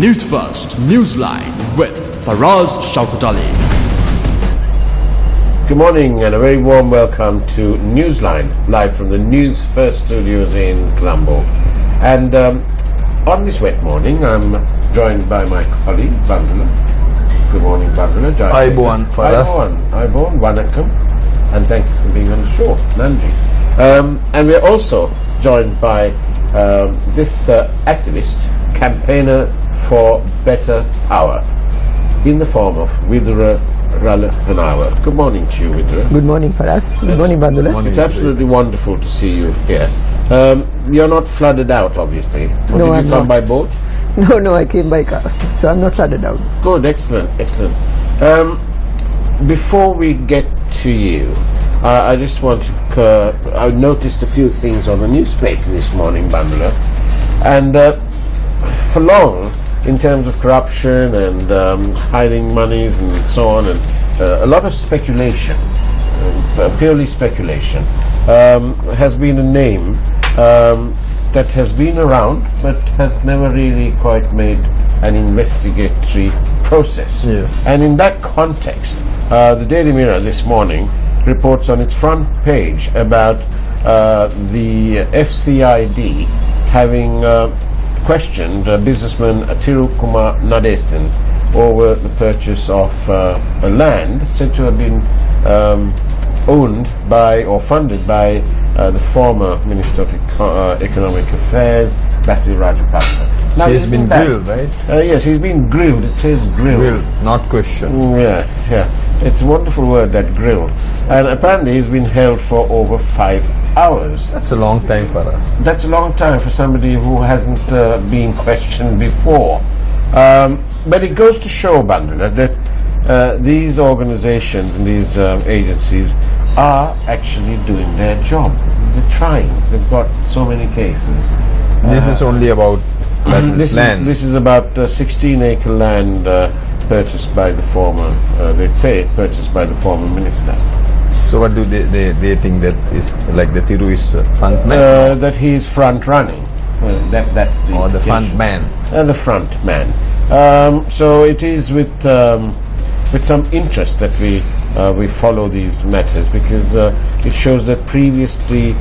Newsfirst Newsline with Faraz Shaukat Ali. Good morning and a very warm welcome to Newsline, live from the Newsfirst studios in Colombo. And on this wet morning, I'm joined by my colleague, Bandula. Good morning, Bandula. Ayubowan, Faraz. Ayubowan, Vanakkam. And thank you for being on the show, Nandri. And we're also joined by this activist, campaigner for better power, in the form of Vidura Ralanawa. Good morning to you, Vidura. Good morning, Faraz. Good morning, Bandula. It's absolutely wonderful to see you here. You're not flooded out, obviously. Or No, did I'm you come not. by boat? No, I came by car, so I'm not flooded out. Good, excellent. Before we get to you, I just want to, I noticed a few things on the newspaper this morning, Bandula, and for long, in terms of corruption and hiding monies and so on, and a lot of speculation, purely speculation, has been a name that has been around but has never really quite made an investigatory process. Yes. And in that context, the Daily Mirror this morning reports on its front page about the FCID having questioned businessman Atiru Kumar Nadesan over the purchase of a land said to have been owned by or funded by the former Minister of Economic Affairs, Basil Rajapaksa. Now, He's been grilled, right? Yes, he's been grilled. It says grilled. Grilled, not questioned. Yes, yeah. It's a wonderful word, that grilled. And apparently he's been held for over 5 hours. That's a long time for us. That's a long time for somebody who hasn't been questioned before. But it goes to show, Bandula, that these organizations and these agencies are actually doing their job. They're trying. They've got so many cases. This is only about Basil's land. This is about 16-acre land purchased by the former, they say purchased by the former minister. So what do they think that is like the Thiru is front man? That he is front running. That's the Or the front implication. man? The front man. So it is with some interest that we follow these matters, because it shows that previously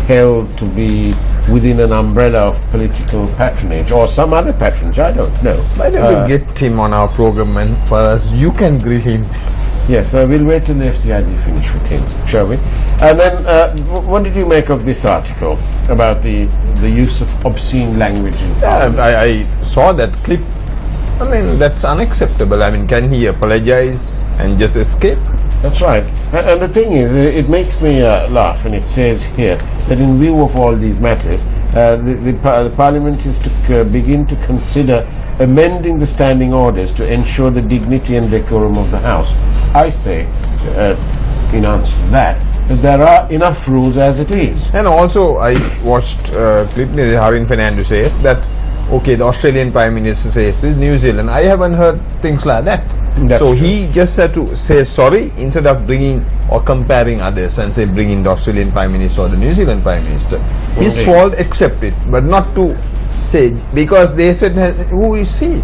held to be within an umbrella of political patronage or some other patronage, I don't know. Why don't we get him on our program, and for us, you can grill him. Yes, we'll wait till the FCID finish with him, shall we? And then, what did you make of this article about the use of obscene language in Parliament? I saw that clip. I mean, that's unacceptable. I mean, can he apologize and just escape? That's right. And the thing is, it makes me laugh, and it says here that in view of all these matters, the Parliament is to begin to consider amending the standing orders to ensure the dignity and decorum of the House. I say, in answer to that there are enough rules as it is. And also, I watched a clip where Harin Fernando says that, okay, the Australian Prime Minister says this, New Zealand. I haven't heard things like that. That's so true. he just had to say sorry instead of bringing or comparing others and say bringing the Australian Prime Minister or the New Zealand Prime Minister. His Indeed. fault, accept it, but not to say because they said who is he?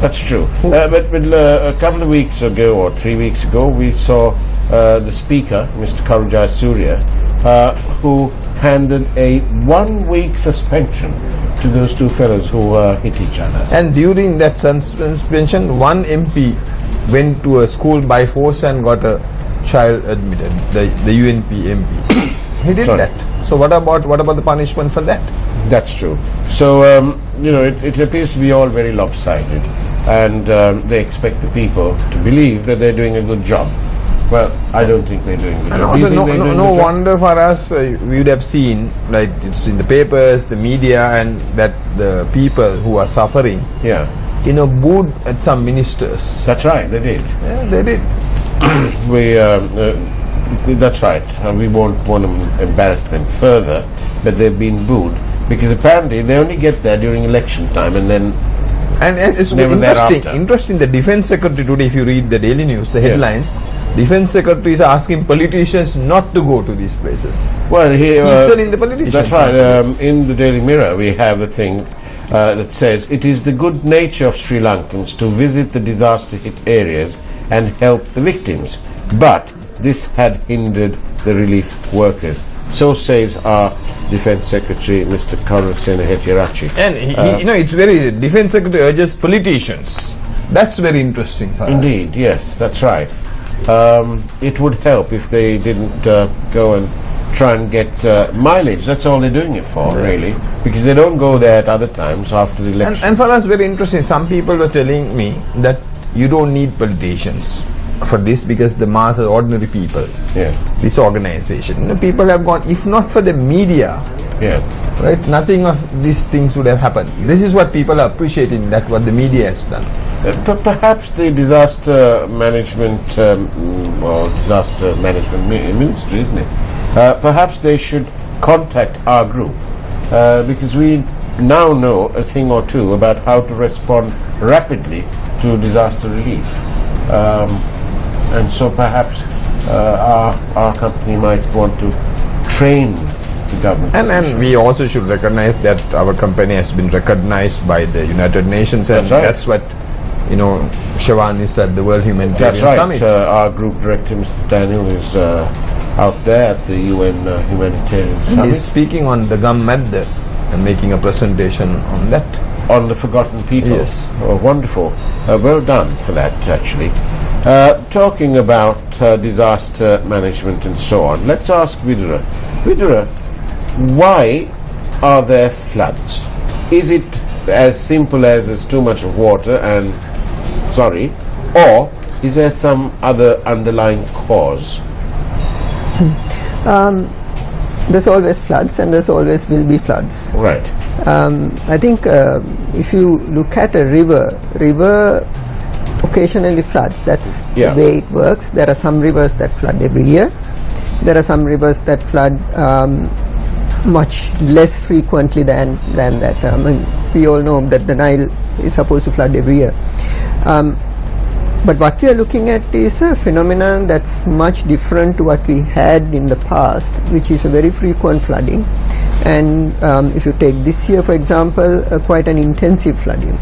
That's true. But a couple of weeks ago or 3 weeks ago, we saw the Speaker, Mr. Karujai Surya, who handed a 1-week suspension to those two fellows who hit each other. And during that suspension, one MP went to a school by force and got a child admitted. The UNP MP. He did Sorry. that. So what about the punishment for that? That's true. So, it appears to be all very lopsided, and they expect the people to believe that they're doing a good job. Well, I don't think they're doing a good And job. Do you also, think they're doing a no good job? wonder for us, we would have seen, like it's in the papers, the media, and that the people who are suffering, Yeah, booed at some ministers. that's right, they did. Yeah, they did. That's right. We won't want to embarrass them further, but they've been booed because apparently they only get there during election time, and then And it's Never interesting. thereafter. Interesting. The Defence Secretary today, if you read the Daily News, the headlines, Defence Secretary is asking politicians not to go to these places. well, He's telling the politicians. That's right. In the Daily Mirror, we have a thing that says, it is the good nature of Sri Lankans to visit the disaster-hit areas and help the victims, but this had hindered the relief workers. So says our Defence Secretary, Mr. Karasena Hetirachi. And it's very, Defence Secretary urges politicians. That's very interesting for us. Indeed, yes, that's right. It would help if they didn't go and try and get mileage. That's all they're doing it for, really, because they don't go there at other times after the election. And for us, very interesting. Some people were telling me that you don't need politicians for this because the mass are ordinary people. Yeah. This organization, people have gone. If not for the media, right, nothing of these things would have happened. This is what people are appreciating. That what the media has done. Perhaps the disaster management or disaster management ministry, isn't it? Perhaps they should contact our group because we now know a thing or two about how to respond rapidly to disaster relief. And so perhaps our company might want to train the government. And we also should recognize that our company has been recognized by the United Nations, and That's right. that's what Siobhan is at the World Humanitarian That's right. Summit. Our group director, Mr. Daniel, is out there at the UN Humanitarian Summit. He's speaking on the Gum Madda and making a presentation on that. On the forgotten people. Yes. Oh, wonderful. Well done for that, actually. Talking about disaster management and so on, let's ask Vidura. Vidura, why are there floods? Is it as simple as there's too much of water or is there some other underlying cause? There's always floods and there's always will be floods. Right. I think if you look at a river occasionally floods. That's the way it works. There are some rivers that flood every year. There are some rivers that flood much less frequently than that. I mean, we all know that the Nile is supposed to flood every year. But what we are looking at is a phenomenon that's much different to what we had in the past, which is a very frequent flooding. And if you take this year, for example, quite an intensive flooding.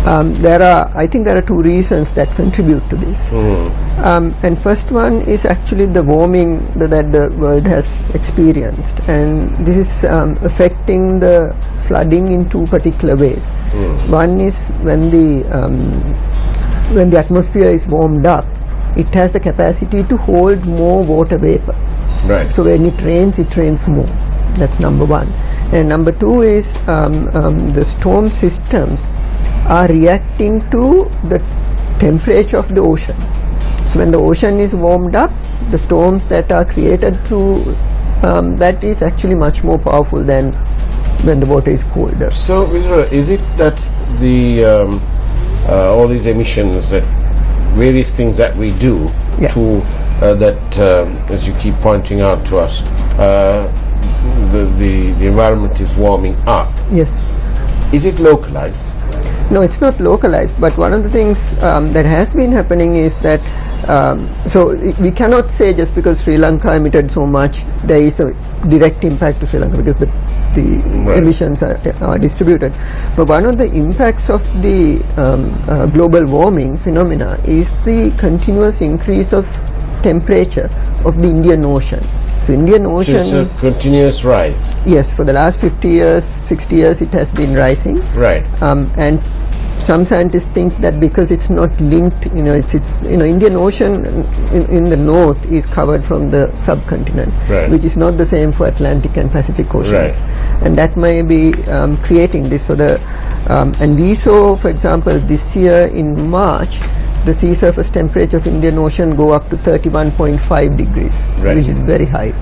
I think there are two reasons that contribute to this. And first one is actually the warming that the world has experienced, and this is affecting the flooding in two particular ways. One is when the atmosphere is warmed up, it has the capacity to hold more water vapor. Right. So when it rains more. That's number one. And number two is the storm systems are reacting to the temperature of the ocean. So when the ocean is warmed up, the storms that are created through that is actually much more powerful than when the water is colder. So, Vijay, is it that the all these emissions, that various things that we do to as you keep pointing out to us, the environment is warming up? Yes. Is it localized? No, it's not localized, but one of the things that has been happening is that so we cannot say just because Sri Lanka emitted so much there is a direct impact to Sri Lanka, because the emissions are distributed. But one of the impacts of the global warming phenomena is the continuous increase of temperature of the Indian Ocean. So Indian Ocean... So it's a continuous rise. Yes, for the last 50 years, 60 years it has been rising. Right. And some scientists think that because it's not linked, Indian Ocean in the north is covered from the subcontinent, which is not the same for Atlantic and Pacific Oceans. And that may be creating this. So and we saw, for example, this year in March, the sea surface temperature of Indian Ocean go up to 31.5 degrees, which is very high.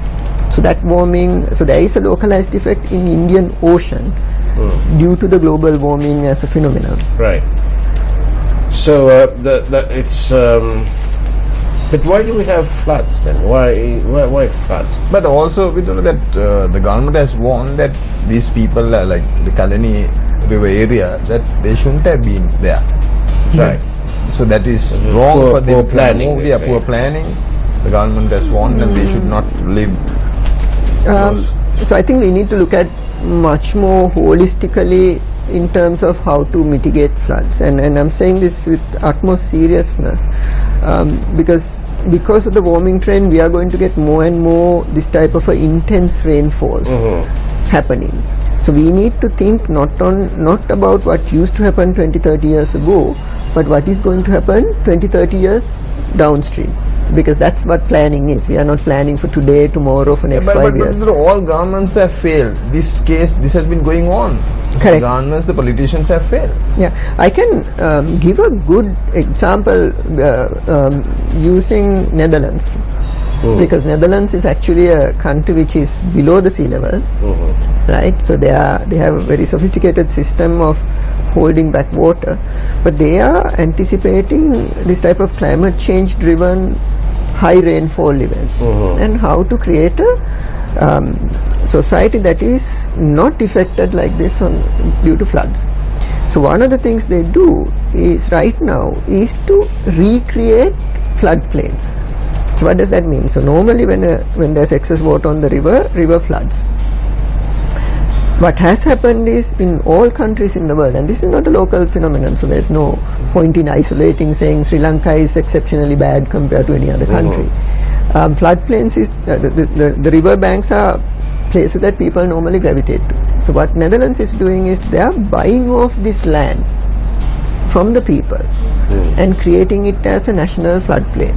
So that warming, so there is a localized effect in Indian Ocean due to the global warming as a phenomenon. Right. So it's. But why do we have floods then? Why floods? But also we know that the government has warned that these people, like the Kalani River area, that they shouldn't have been there. Right. So that is wrong for them. Poor planning. Poor planning. The government has warned them they should not live. So I think we need to look at much more holistically in terms of how to mitigate floods, and I'm saying this with utmost seriousness, because of the warming trend, we are going to get more and more this type of intense rainfalls happening. So we need to think not about what used to happen 20-30 years ago, but what is going to happen 20-30 years downstream, because that's what planning is. We are not planning for today, tomorrow, for next 5 years. But all governments have failed. This has been going on. Correct. The governments, the politicians have failed. Yeah, I can give a good example using Netherlands, because Netherlands is actually a country which is below the sea level, right? So they have a very sophisticated system of holding back water, but they are anticipating this type of climate change driven high rainfall events, and how to create a society that is not affected like this due to floods. So one of the things they do is right now is to recreate floodplains. So what does that mean? So normally when there's excess water on the river floods. What has happened is in all countries in the world, and this is not a local phenomenon, so there's no point in isolating saying Sri Lanka is exceptionally bad compared to any other country. Floodplains is the river banks are places that people normally gravitate to. So what Netherlands is doing is they are buying off this land from the people and creating it as a national floodplain.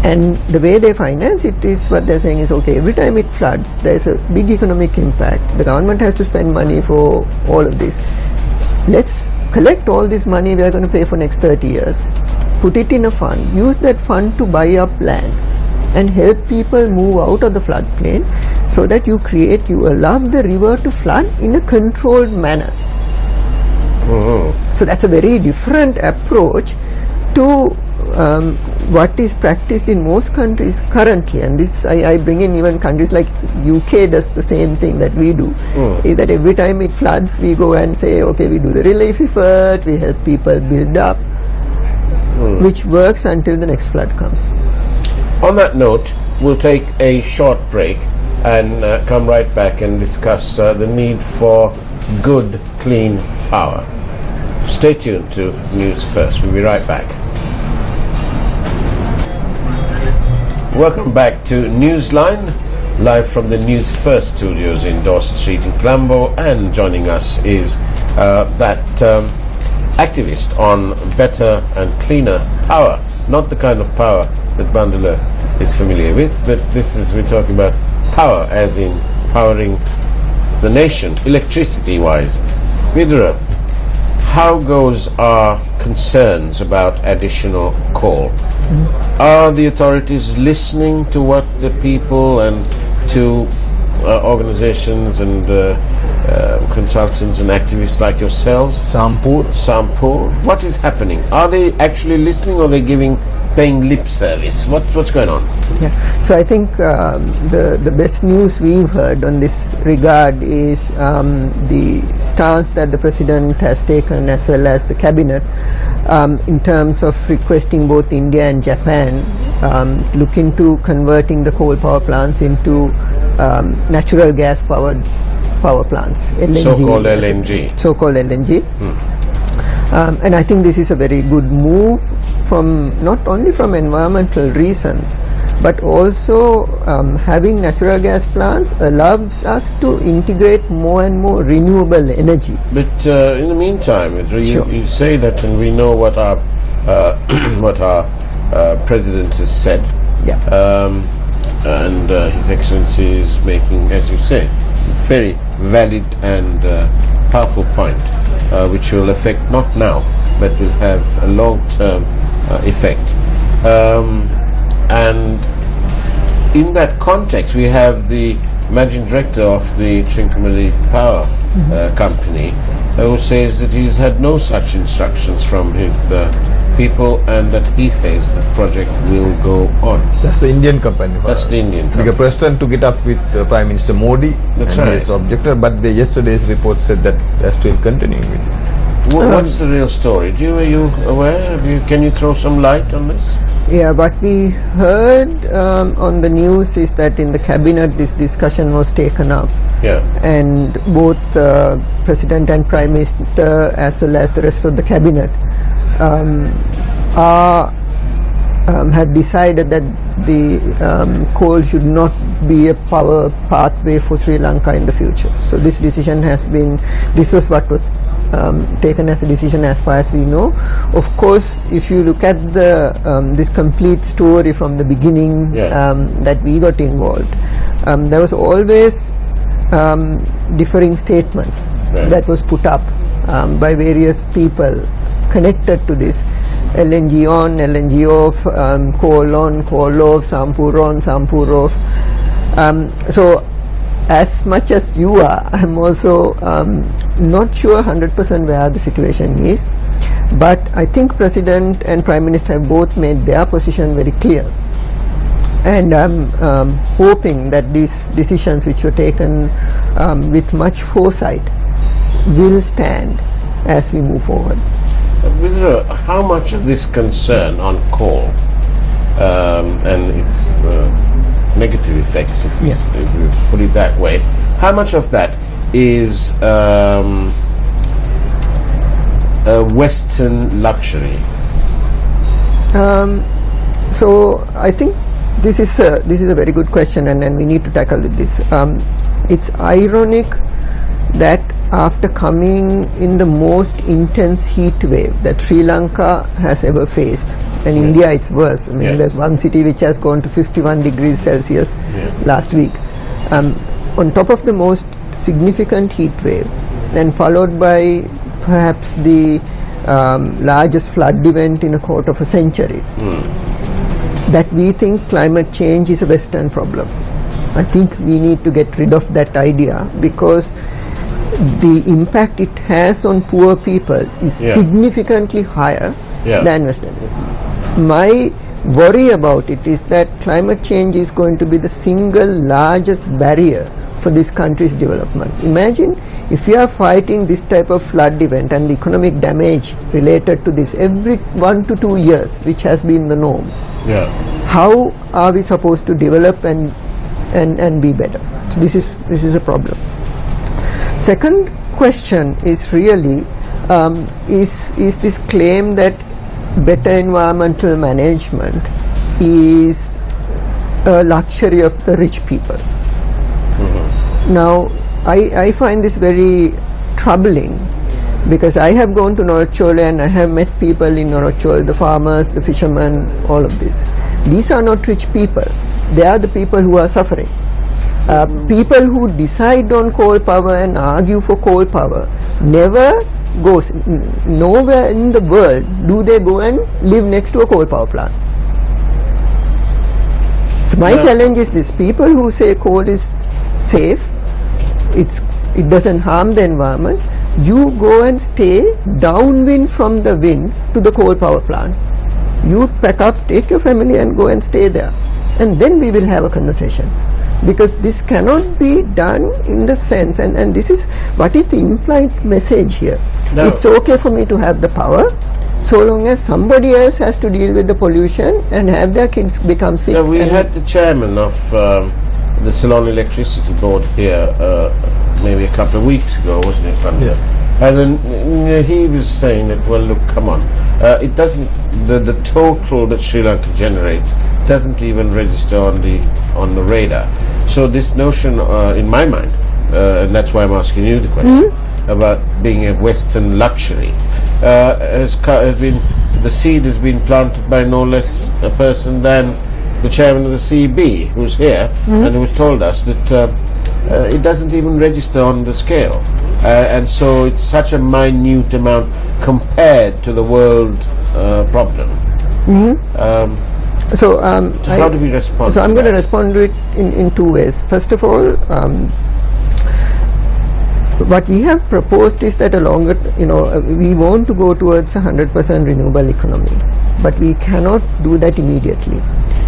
And the way they finance it is, what they're saying is, okay, every time it floods, there's a big economic impact. The government has to spend money for all of this. Let's collect all this money we are going to pay for next 30 years, put it in a fund, use that fund to buy up land and help people move out of the floodplain, so that you allow the river to flood in a controlled manner. So that's a very different approach to what is practiced in most countries currently, and this I bring in even countries like UK does the same thing that we do, is that every time it floods we go and say, okay, we do the relief effort, we help people build up, which works until the next flood comes. On that note, we'll take a short break and come right back and discuss the need for good, clean power. Stay tuned to News First. We'll be right back. Welcome back to Newsline, live from the Newsfirst studios in Dorset Street in Colombo, and joining us is that activist on better and cleaner power, not the kind of power that Bandula is familiar with, but we're talking about power as in powering the nation, electricity-wise. Vidura, how goes our concerns about additional coal? Are the authorities listening to what the people and to organizations and consultants and activists like yourselves? Sampur. What is happening? Are they actually listening, or are they paying lip service? What's going on? Yeah. So I think the best news we've heard on this regard is the stance that the President has taken, as well as the Cabinet, in terms of requesting both India and Japan look into converting the coal power plants into natural gas powered power plants, LNG. So-called LNG. And I think this is a very good move, from not only from environmental reasons, but also having natural gas plants allows us to integrate more and more renewable energy. But in the meantime, you say that, and we know what our president has said. Yeah. And His Excellency is making, as you say, very valid and powerful point, which will affect not now, but will have a long-term effect. And in that context, we have the managing director of the Trincomalee Power Company, who says that he's had no such instructions from his people, and that he says the project will go on. That's the Indian company. That's the Indian company. Because President took it up with Prime Minister Modi. That's and right. he has objected, but yesterday's report said that they're still continuing with it. What's the real story? Are you aware? Can you throw some light on this? Yeah, what we heard on the news is that in the cabinet this discussion was taken up. Yeah. And both President and Prime Minister as well as the rest of the cabinet have decided that the coal should not be a power pathway for Sri Lanka in the future. So this was what was taken as a decision as far as we know. Of course, if you look at this complete story from the beginning that we got involved, there was always differing statements that was put up by various people connected to this. LNG on, LNG off, coal on, coal off, Sampur on, Sampur off. So as much as you are, I'm also not sure 100% where the situation is, but I think President and Prime Minister have both made their position very clear, and I'm hoping that these decisions which were taken with much foresight will stand as we move forward. Vidra, how much of this concern on coal and its negative effects, if we put it that way, how much of that is a Western luxury? So I think this is a very good question, and we need to tackle this. It's ironic that after coming in the most intense heat wave that Sri Lanka has ever faced, and India it's worse. I mean, there's one city which has gone to 51 degrees Celsius last week. On top of the most significant heat wave, then followed by perhaps the largest flood event in a quarter of a century, that we think climate change is a Western problem. I think we need to get rid of that idea, because the impact it has on poor people is significantly higher than Western. My worry about it is that climate change is going to be the single largest barrier for this country's development. Imagine if we are fighting this type of flood event and the economic damage related to this every 1 to 2 years, which has been the norm. How are we supposed to develop and be better? So this is a problem. Second question is really is this claim that better environmental management is a luxury of the rich people. Now I find this very troubling, because I have gone to Norachole and I have met people in Norachole, the farmers, the fishermen, all of this. These are not rich people. They are the people who are suffering. People who decide on coal power and argue for coal power never goes, nowhere in the world do they go and live next to a coal power plant. So my challenge is this: people who say coal is safe, it doesn't harm the environment, you go and stay downwind from the wind to the coal power plant. You pack up, take your family and go and stay there, and then we will have a conversation. Because this cannot be done in the sense, and this is what is the implied message here. No. It's okay for me to have the power, so long as somebody else has to deal with the pollution and have their kids become sick. We had the chairman of the Ceylon Electricity Board here maybe a couple of weeks ago, wasn't it? And then he was saying that, well, look, come on, it doesn't, the total that Sri Lanka generates doesn't even register on the radar. So this notion, in my mind, and that's why I'm asking you the question about being a Western luxury, the seed has been planted by no less a person than the chairman of the CB, who's here, and who told us that it doesn't even register on the scale. And so it's such a minute amount compared to the world problem. So how do we respond? So I'm going to respond to it in two ways. First of all, what we have proposed is that we want to go towards a 100% renewable economy, but we cannot do that immediately.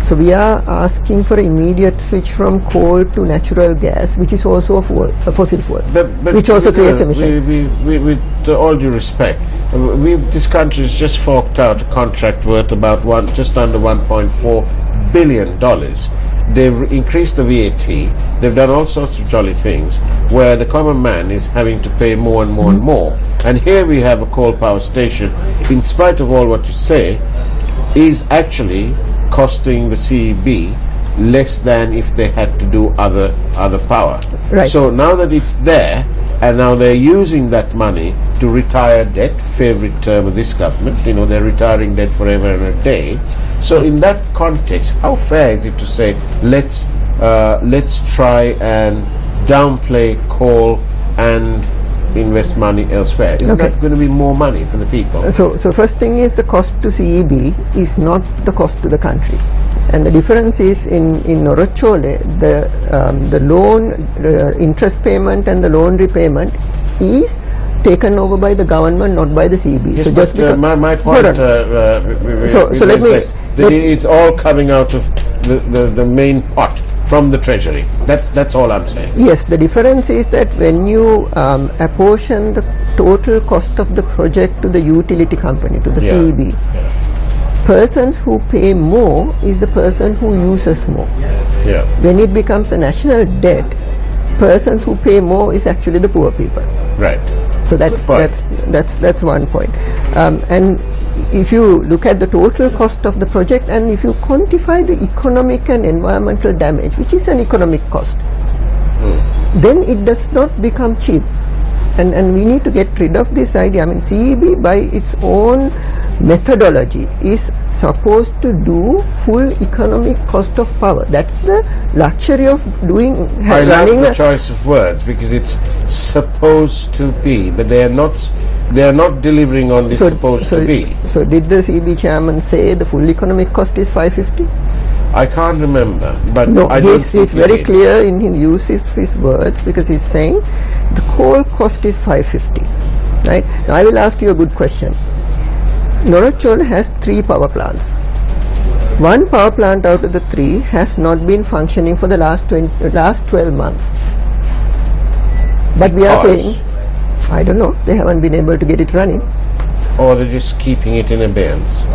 So we are asking for an immediate switch from coal to natural gas, which is also a fossil fuel, but which also creates emissions. With all due respect, this country has just forked out a contract worth about just under $1.4 billion. They've increased the VAT. They've done all sorts of jolly things where the common man is having to pay more and more and more. And here we have a coal power station, in spite of all what you say, is actually costing the CEB less than if they had to do other power. Right. So now that it's there, and now they're using that money to retire debt, favorite term of this government, they're retiring debt forever and a day. So in that context, how fair is it to say, let's try and downplay coal and invest money elsewhere? Isn't that going to be more money for the people? So first thing is, the cost to CEB is not the cost to the country. And the difference is in Norachole, the loan interest payment and the loan repayment is taken over by the government, not by the CEB. Yes, so just because my point. So let me. It's all coming out of the main pot from the treasury. That's all I'm saying. Yes, the difference is that when you apportion the total cost of the project to the utility company, to the CEB. Persons who pay more is the person who uses more. Yeah. When it becomes a national debt, persons who pay more is actually the poor people. Right. So that's one point. And if you look at the total cost of the project, and if you quantify the economic and environmental damage, which is an economic cost, then it does not become cheap. And we need to get rid of this idea. I mean, CEB by its own methodology is supposed to do full economic cost of power. That's the luxury of running the choice of words, because it's supposed to be, but they are not delivering on this supposed to be. So did the CEB chairman say the full economic cost is 550? I can't remember, but no, he's very clear in his use of his words, because he's saying the coal cost is 550. Right? Now I will ask you a good question. Norachole has 3 power plants. One power plant out of the 3 has not been functioning for the last 12 months. But we are paying, I don't know, they haven't been able to get it running. Or they're just keeping it in abeyance.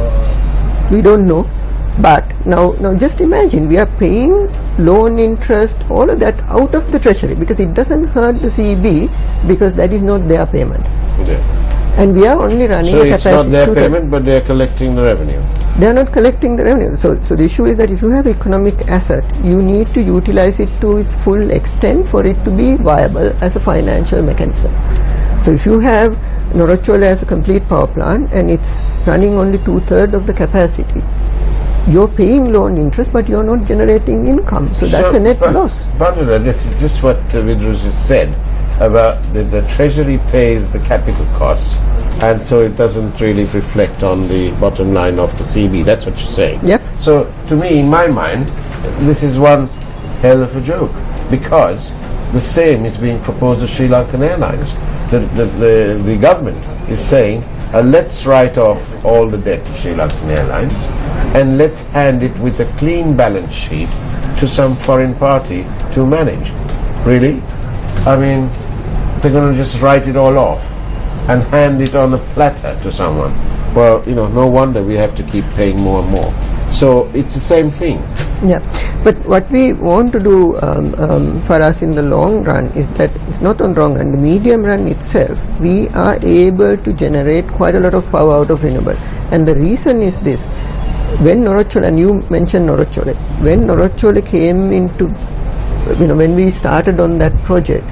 We don't know. But now just imagine, we are paying loan interest, all of that out of the treasury, because it doesn't hurt the CEB, because that is not their payment. Yeah. And we are only running the capacity. So it's not their payment, but they are collecting the revenue. They are not collecting the revenue. So the issue is that if you have economic asset, you need to utilize it to its full extent for it to be viable as a financial mechanism. So if you have Norachole as a complete power plant and it's running only 2/3 of the capacity, you're paying loan interest, but you're not generating income. So that's a net loss. Bandula, this is just what Vidrus has said about the treasury pays the capital costs, and so it doesn't really reflect on the bottom line of the CB. That's what you're saying. Yep. So to me, in my mind, this is one hell of a joke, because the same is being proposed to Sri Lankan Airlines. The government is saying, let's write off all the debt to Sri Lankan Airlines, and let's hand it with a clean balance sheet to some foreign party to manage. Really? I mean, they're going to just write it all off and hand it on a platter to someone. Well, no wonder we have to keep paying more and more. So it's the same thing. Yeah, but what we want to do for us in the long run is that it's not on long run, the medium run itself, we are able to generate quite a lot of power out of renewable. And the reason is this: when Norachole, and you mentioned Norachole, when Norachole came into, when we started on that project,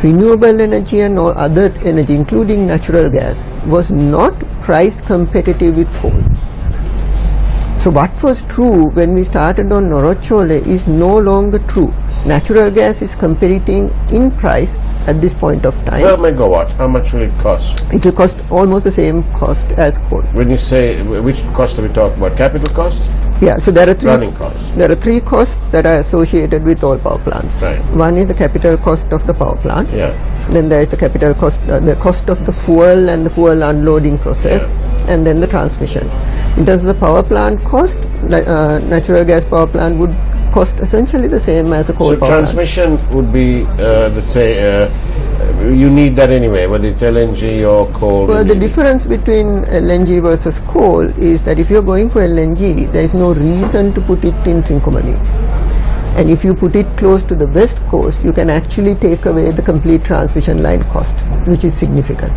renewable energy and all other energy, including natural gas, was not price competitive with coal. So what was true when we started on Norachole is no longer true. Natural gas is competing in price at this point of time. Per megawatt, how much will it cost? It will cost almost the same cost as coal. When you say, which cost are we talking about? Capital costs? Yeah, so there are running costs. There are 3 costs that are associated with all power plants. Right. One is the capital cost of the power plant. Yeah. Then there is the capital cost, the cost of the fuel and the fuel unloading process, and then the transmission. In terms of the power plant cost, natural gas power plant would cost essentially the same as a coal So power plant. transmission would be, let's say, you need that anyway, whether it's LNG or coal. Well, you the need it. difference between LNG versus coal is that if you're going for LNG, there is no reason to put it in Trincomalee. And if you put it close to the west coast, you can actually take away the complete transmission line cost, which is significant.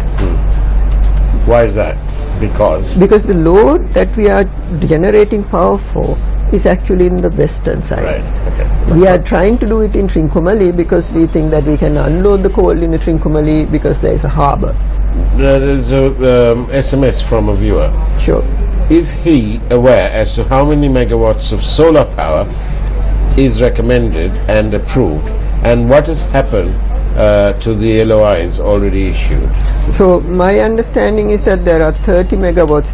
Why is that? Because the load that we are generating power for is actually in the western side. Right. Okay. We are trying to do it in Trincomalee because we think that we can unload the coal in Trincomalee because there is a harbour. There's a SMS from a viewer. Sure. Is he aware as to how many megawatts of solar power is recommended and approved, and what has happened to the LOIs already issued? So my understanding is that there are 30 megawatts,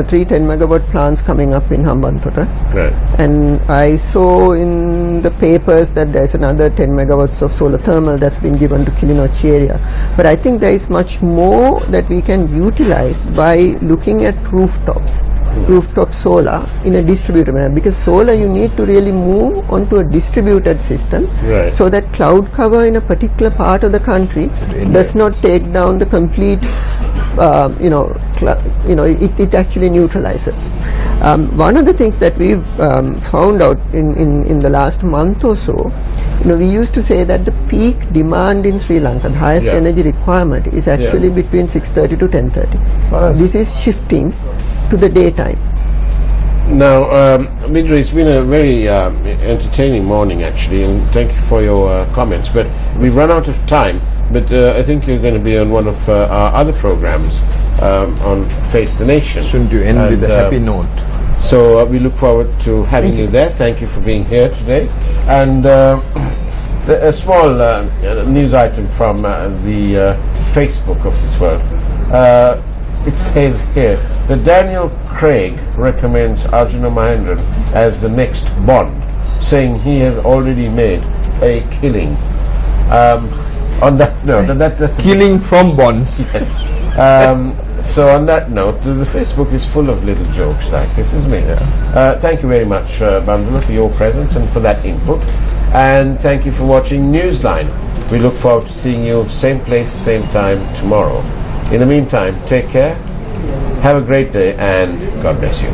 three 10 megawatt plants coming up in Hambantota. Right. And I saw in the papers that there's another 10 megawatts of solar thermal that's been given to Kilinochchi area. But I think there is much more that we can utilize by looking at rooftops. Rooftop solar in a distributed manner, because solar you need to really move onto a distributed system, Right. so that cloud cover in a particular part of the country does not take down the complete it actually neutralizes. One of the things that we've found out in the last month or so, we used to say that the peak demand in Sri Lanka, the highest energy requirement, is actually between 6:30 to 10:30. This is shifting to the daytime. Now, Midri, it's been a very entertaining morning, actually, and thank you for your comments. But we've run out of time. But I think you're going to be on one of our other programs on Face the Nation. Shouldn't you end with a happy note? So we look forward to having you there. Thank you for being here today. And a small news item from the Facebook of this world. It says here that Daniel Craig recommends Arjuna Mahendran as the next Bond, saying he has already made a killing. On that note, that's Killing from bonds. Yes. So on that note, the Facebook is full of little jokes like this, isn't it? Yeah. Thank you very much, Bandula, for your presence and for that input. And thank you for watching Newsline. We look forward to seeing you same place, same time tomorrow. In the meantime, take care, have a great day, and God bless you.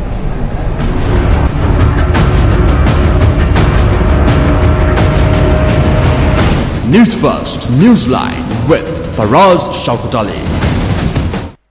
Newsfirst Newsline with Faraz Shaukut Ali.